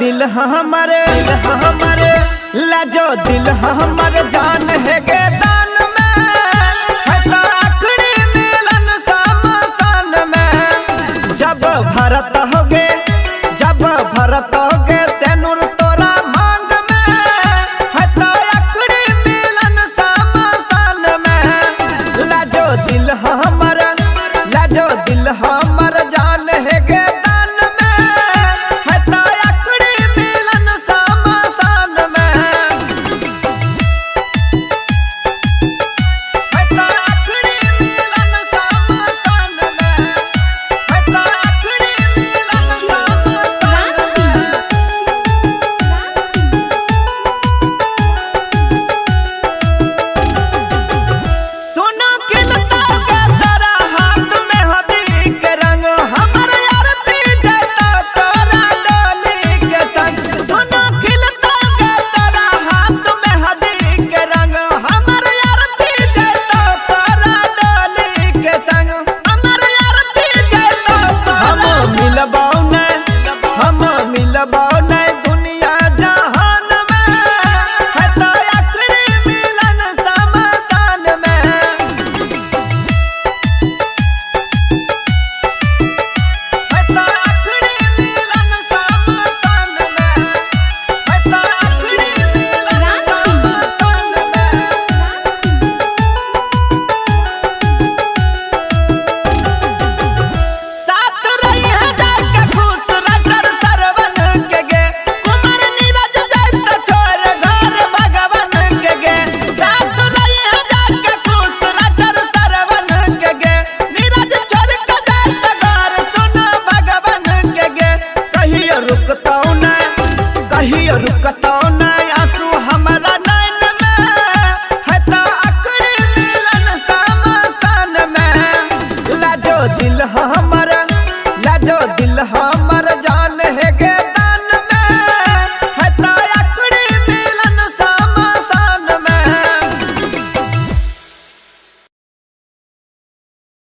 दिल हमारे लाजो दिल हमारे जान है गे दान में है तो आखिरी मिलन समसान में जब भरत होगे तेनुर तोरा मांग में है तो आखिरी मिलन समसान में लाजो दिल हमारे जान है गे रुकता